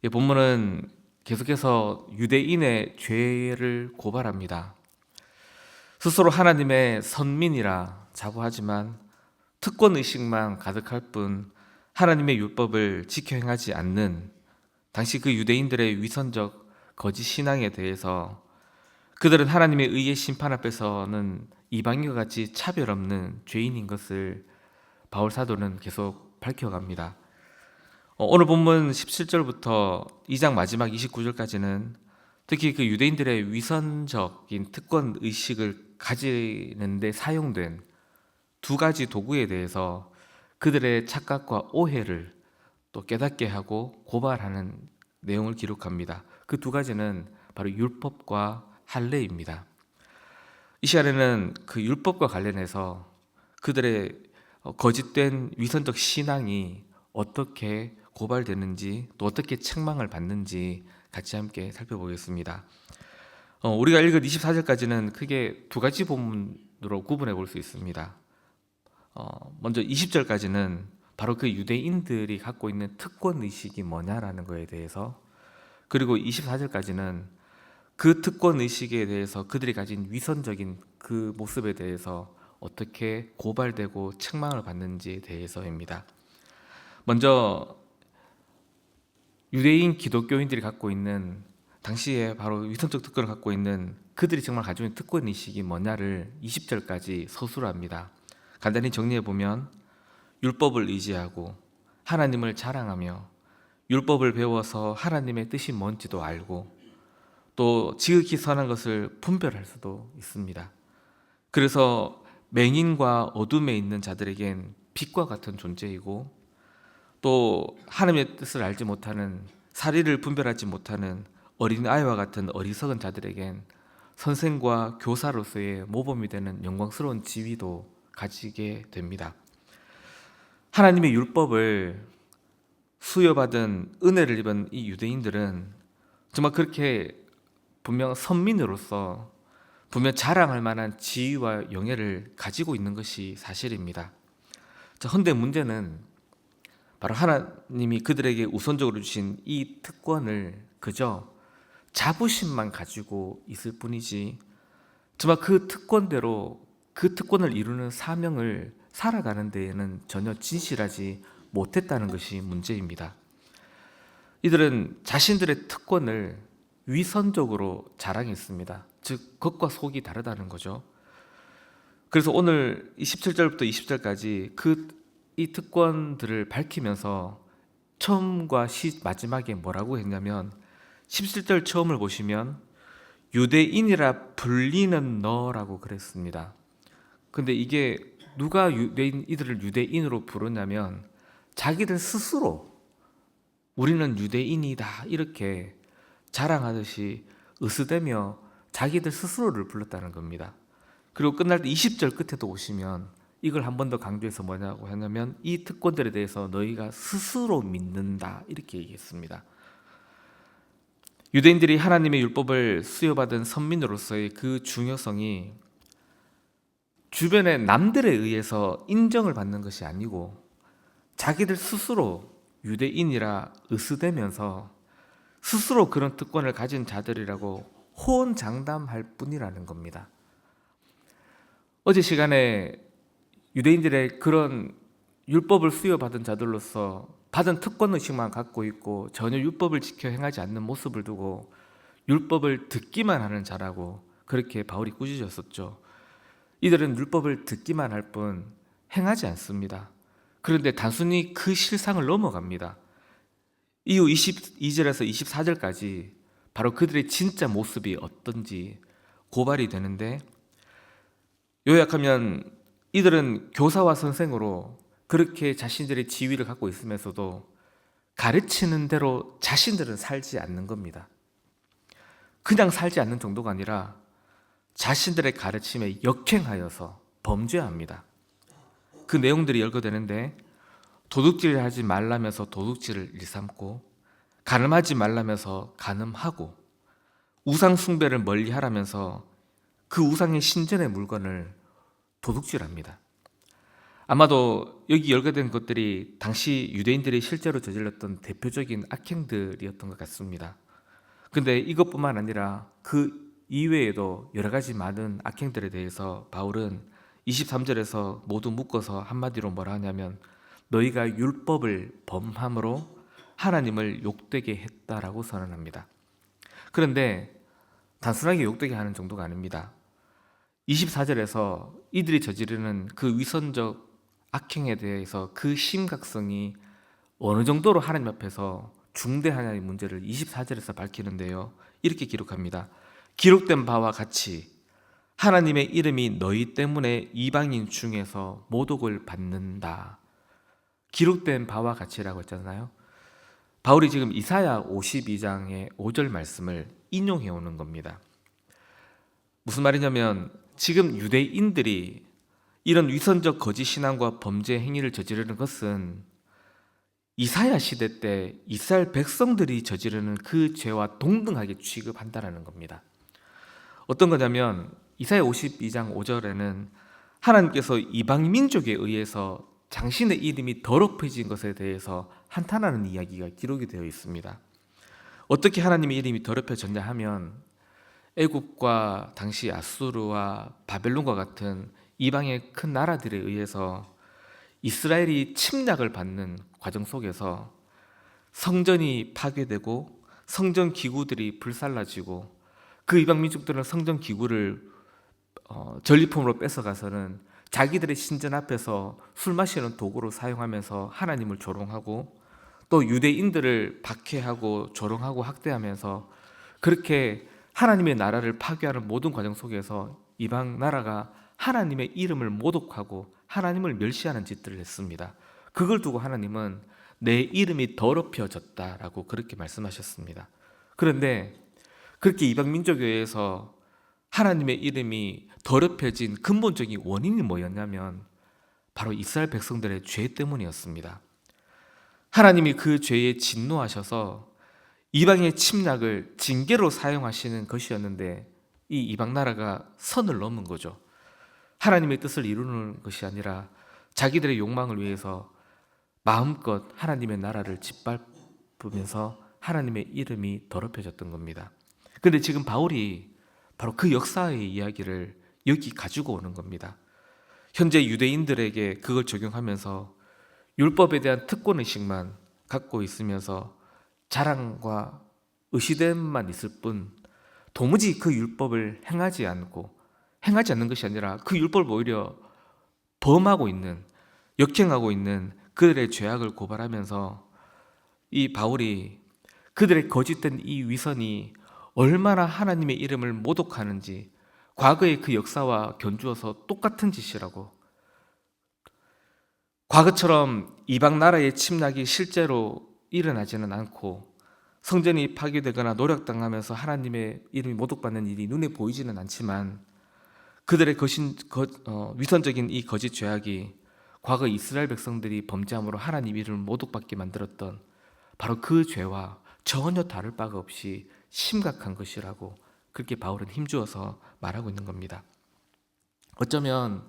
이 본문은 계속해서 유대인의 죄를 고발합니다. 스스로 하나님의 선민이라 자부하지만 특권의식만 가득할 뿐 하나님의 율법을 지켜 행하지 않는 당시 그 유대인들의 위선적 거짓 신앙에 대해서 그들은 하나님의 의의 심판 앞에서는 이방인과 같이 차별 없는 죄인인 것을 바울 사도는 계속 밝혀갑니다. 오늘 본문 17절부터 2장 마지막 29절까지는 특히 그 유대인들의 위선적인 특권 의식을 가지는 데 사용된 두 가지 도구에 대해서 그들의 착각과 오해를 또 깨닫게 하고 고발하는 내용을 기록합니다. 그 두 가지는 바로 율법과 할례입니다. 이 시간에는 그 율법과 관련해서 그들의 거짓된 위선적 신앙이 어떻게 고발되는지 또 어떻게 책망을 받는지 같이 함께 살펴보겠습니다. 우리가 읽은 24절까지는 크게 두 가지 본문으로 구분해 볼 수 있습니다. 먼저 20절까지는 바로 그 유대인들이 갖고 있는 특권의식이 뭐냐라는 것에 대해서, 그리고 24절까지는 그 특권의식에 대해서 그들이 가진 위선적인 그 모습에 대해서 어떻게 고발되고 책망을 받는지에 대해서입니다. 먼저 유대인 기독교인들이 갖고 있는 당시에 바로 위선적 특권을 갖고 있는 그들이 정말 가지고 있는 특권의식이 뭐냐를 20절까지 서술합니다. 간단히 정리해보면 율법을 의지하고 하나님을 자랑하며 율법을 배워서 하나님의 뜻이 뭔지도 알고 또 지극히 선한 것을 분별할 수도 있습니다. 그래서 맹인과 어둠에 있는 자들에겐 빛과 같은 존재이고 또 하나님의 뜻을 알지 못하는 사리를 분별하지 못하는 어린아이와 같은 어리석은 자들에겐 선생과 교사로서의 모범이 되는 영광스러운 지위도 가지게 됩니다. 하나님의 율법을 수여받은 은혜를 입은 이 유대인들은 정말 그렇게 분명 선민으로서 분명 자랑할 만한 지위와 영예를 가지고 있는 것이 사실입니다. 그런데 문제는 바로 하나님이 그들에게 우선적으로 주신 이 특권을 그저 자부심만 가지고 있을 뿐이지 정말 그 특권대로 그 특권을 이루는 사명을 살아가는 데에는 전혀 진실하지 못했다는 것이 문제입니다. 이들은 자신들의 특권을 위선적으로 자랑했습니다. 즉 겉과 속이 다르다는 거죠. 그래서 오늘 17절부터 20절까지 이 특권들을 밝히면서 처음과 마지막에 뭐라고 했냐면 17절 처음을 보시면 유대인이라 불리는 너라고 그랬습니다. 근데 이게 누가 이들을 유대인으로 부르냐면 자기들 스스로 우리는 유대인이다 이렇게 자랑하듯이 으스대며 자기들 스스로를 불렀다는 겁니다. 그리고 끝날 때 20절 끝에도 보시면 이걸 한 번 더 강조해서 뭐냐고 하냐면 이 특권들에 대해서 너희가 스스로 믿는다 이렇게 얘기했습니다. 유대인들이 하나님의 율법을 수여받은 선민으로서의 그 중요성이 주변의 남들에 의해서 인정을 받는 것이 아니고 자기들 스스로 유대인이라 으스대면서 스스로 그런 특권을 가진 자들이라고 호언장담할 뿐이라는 겁니다. 어제 시간에 유대인들의 그런 율법을 수여받은 자들로서 받은 특권의식만 갖고 있고 전혀 율법을 지켜 행하지 않는 모습을 두고 율법을 듣기만 하는 자라고 그렇게 바울이 꾸짖었었죠. 이들은 율법을 듣기만 할 뿐 행하지 않습니다. 그런데 단순히 그 실상을 넘어갑니다. 이후 22절에서 24절까지 바로 그들의 진짜 모습이 어떤지 고발이 되는데, 요약하면 이들은 교사와 선생으로 그렇게 자신들의 지위를 갖고 있으면서도 가르치는 대로 자신들은 살지 않는 겁니다. 그냥 살지 않는 정도가 아니라 자신들의 가르침에 역행하여서 범죄합니다. 그 내용들이 열거되는데 도둑질을 하지 말라면서 도둑질을 일삼고 간음하지 말라면서 간음하고 우상 숭배를 멀리하라면서 그 우상의 신전의 물건을 도둑질합니다. 아마도 여기 열거된 것들이 당시 유대인들이 실제로 저질렀던 대표적인 악행들이었던 것 같습니다. 근데 이것뿐만 아니라 그 이외에도 여러 가지 많은 악행들에 대해서 바울은 23절에서 모두 묶어서 한마디로 뭐라 하냐면 너희가 율법을 범함으로 하나님을 욕되게 했다라고 선언합니다. 그런데 단순하게 욕되게 하는 정도가 아닙니다. 24절에서 이들이 저지르는 그 위선적 악행에 대해서 그 심각성이 어느 정도로 하나님 앞에서 중대하냐의 문제를 24절에서 밝히는데요. 이렇게 기록합니다. 기록된 바와 같이 하나님의 이름이 너희 때문에 이방인 중에서 모독을 받는다. 기록된 바와 같이라고 했잖아요. 바울이 지금 이사야 52장의 5절 말씀을 인용해 오는 겁니다. 무슨 말이냐면 지금 유대인들이 이런 위선적 거짓 신앙과 범죄 행위를 저지르는 것은 이사야 시대 때 이스라엘 백성들이 저지르는 그 죄와 동등하게 취급한다라는 겁니다. 어떤 거냐면 이사야 52장 5절에는 하나님께서 이방 민족에 의해서 당신의 이름이 더럽혀진 것에 대해서 한탄하는 이야기가 기록이 되어 있습니다. 어떻게 하나님의 이름이 더럽혀졌냐 하면 애굽과 당시 아수르와 바벨론과 같은 이방의 큰 나라들에 의해서 이스라엘이 침략을 받는 과정 속에서 성전이 파괴되고 성전 기구들이 불살라지고 그 이방 민족들은 성전 기구를 전리품으로 뺏어가서는 자기들의 신전 앞에서 술 마시는 도구로 사용하면서 하나님을 조롱하고 또 유대인들을 박해하고 조롱하고 학대하면서 그렇게 하나님의 나라를 파괴하는 모든 과정 속에서 이방 나라가 하나님의 이름을 모독하고 하나님을 멸시하는 짓들을 했습니다. 그걸 두고 하나님은 내 이름이 더럽혀졌다라고 그렇게 말씀하셨습니다. 그런데 그렇게 이방 민족에 의해서 하나님의 이름이 더럽혀진 근본적인 원인이 뭐였냐면 바로 이스라엘 백성들의 죄 때문이었습니다. 하나님이 그 죄에 진노하셔서 이방의 침략을 징계로 사용하시는 것이었는데 이 이방 나라가 선을 넘은 거죠. 하나님의 뜻을 이루는 것이 아니라 자기들의 욕망을 위해서 마음껏 하나님의 나라를 짓밟으면서 하나님의 이름이 더럽혀졌던 겁니다. 그런데 지금 바울이 바로 그 역사의 이야기를 여기 가지고 오는 겁니다. 현재 유대인들에게 그걸 적용하면서 율법에 대한 특권의식만 갖고 있으면서 자랑과 의시됨만 있을 뿐 도무지 그 율법을 행하지 않는 것이 아니라 그 율법을 오히려 범하고 있는, 역행하고 있는 그들의 죄악을 고발하면서 이 바울이 그들의 거짓된 이 위선이 얼마나 하나님의 이름을 모독하는지 과거의 그 역사와 견주어서 똑같은 짓이라고, 과거처럼 이방 나라의 침략이 실제로 일어나지는 않고 성전이 파괴되거나 노략당하면서 하나님의 이름이 모독받는 일이 눈에 보이지는 않지만 그들의 위선적인 이 거짓 죄악이 과거 이스라엘 백성들이 범죄함으로 하나님 이름을 모독받게 만들었던 바로 그 죄와 전혀 다를 바가 없이 심각한 것이라고 그렇게 바울은 힘주어서 말하고 있는 겁니다. 어쩌면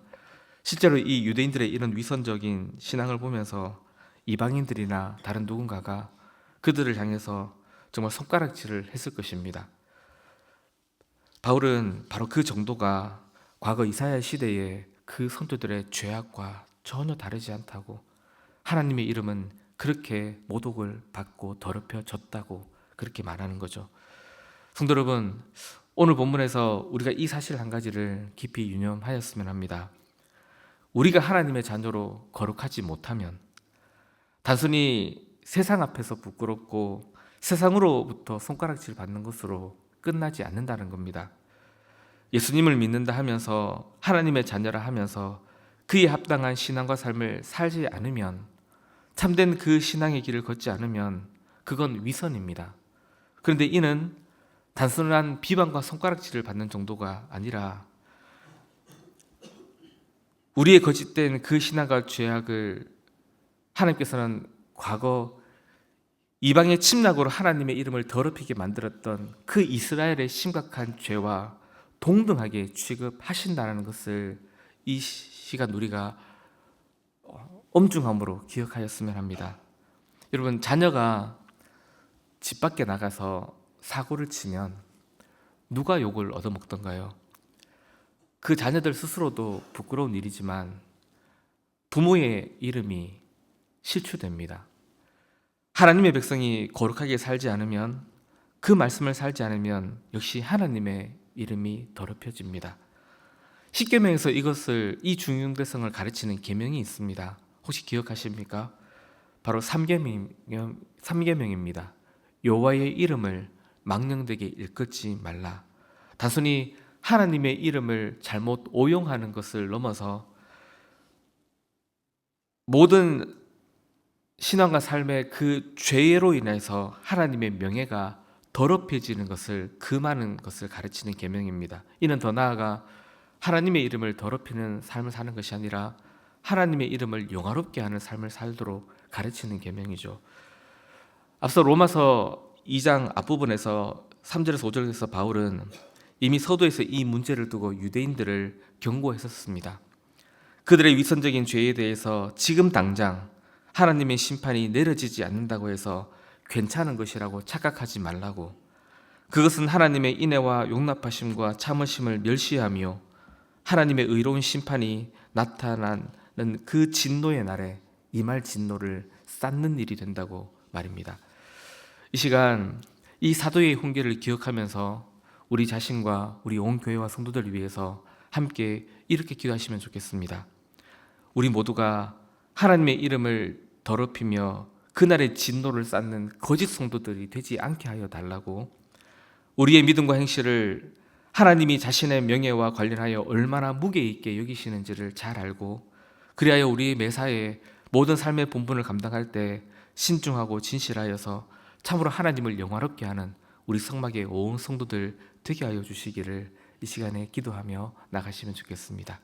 실제로 이 유대인들의 이런 위선적인 신앙을 보면서 이방인들이나 다른 누군가가 그들을 향해서 정말 손가락질을 했을 것입니다. 바울은 바로 그 정도가 과거 이사야 시대의 그 성도들의 죄악과 전혀 다르지 않다고, 하나님의 이름은 그렇게 모독을 받고 더럽혀졌다고 그렇게 말하는 거죠. 성도 여러분, 오늘 본문에서 우리가 이 사실 한 가지를 깊이 유념하였으면 합니다. 우리가 하나님의 자녀로 거룩하지 못하면 단순히 세상 앞에서 부끄럽고 세상으로부터 손가락질 받는 것으로 끝나지 않는다는 겁니다. 예수님을 믿는다 하면서 하나님의 자녀라 하면서 그에 합당한 신앙과 삶을 살지 않으면, 참된 그 신앙의 길을 걷지 않으면 그건 위선입니다. 그런데 이는 단순한 비방과 손가락질을 받는 정도가 아니라 우리의 거짓된 그 신앙과 죄악을 하나님께서는 과거 이방의 침략으로 하나님의 이름을 더럽히게 만들었던 그 이스라엘의 심각한 죄와 동등하게 취급하신다는 것을 이 시간 우리가 엄중함으로 기억하였으면 합니다. 여러분, 자녀가 집 밖에 나가서 사고를 치면 누가 욕을 얻어먹던가요? 그 자녀들 스스로도 부끄러운 일이지만 부모의 이름이 실추됩니다. 하나님의 백성이 거룩하게 살지 않으면, 그 말씀을 살지 않으면 역시 하나님의 이름이 더럽혀집니다. 십계명에서 이 중용대성을 가르치는 계명이 있습니다. 혹시 기억하십니까? 바로 삼계명입니다. 여호와의 이름을 망령되게 일컫지 말라. 단순히 하나님의 이름을 잘못 오용하는 것을 넘어서 모든 신앙과 삶의 그 죄로 인해서 하나님의 명예가 더럽혀지는 것을 금하는 것을 가르치는 계명입니다. 이는 더 나아가 하나님의 이름을 더럽히는 삶을 사는 것이 아니라 하나님의 이름을 영화롭게 하는 삶을 살도록 가르치는 계명이죠. 앞서 로마서 2장 앞부분에서 3절에서 5절에서 바울은 이미 서두에서 이 문제를 두고 유대인들을 경고했었습니다. 그들의 위선적인 죄에 대해서 지금 당장 하나님의 심판이 내려지지 않는다고 해서 괜찮은 것이라고 착각하지 말라고, 그것은 하나님의 인애와 용납하심과 참으심을 멸시하며 하나님의 의로운 심판이 나타나는 그 진노의 날에 임할 진노를 쌓는 일이 된다고 말입니다. 이 시간 이 사도의 훈계를 기억하면서 우리 자신과 우리 온 교회와 성도들을 위해서 함께 이렇게 기도하시면 좋겠습니다. 우리 모두가 하나님의 이름을 더럽히며 그날의 진노를 쌓는 거짓 성도들이 되지 않게 하여 달라고, 우리의 믿음과 행실을 하나님이 자신의 명예와 관련하여 얼마나 무게 있게 여기시는지를 잘 알고, 그리하여 우리 매사에 모든 삶의 본분을 감당할 때 신중하고 진실하여서 참으로 하나님을 영화롭게 하는 우리 성막의 온 성도들 되게 하여 주시기를 이 시간에 기도하며 나가시면 좋겠습니다.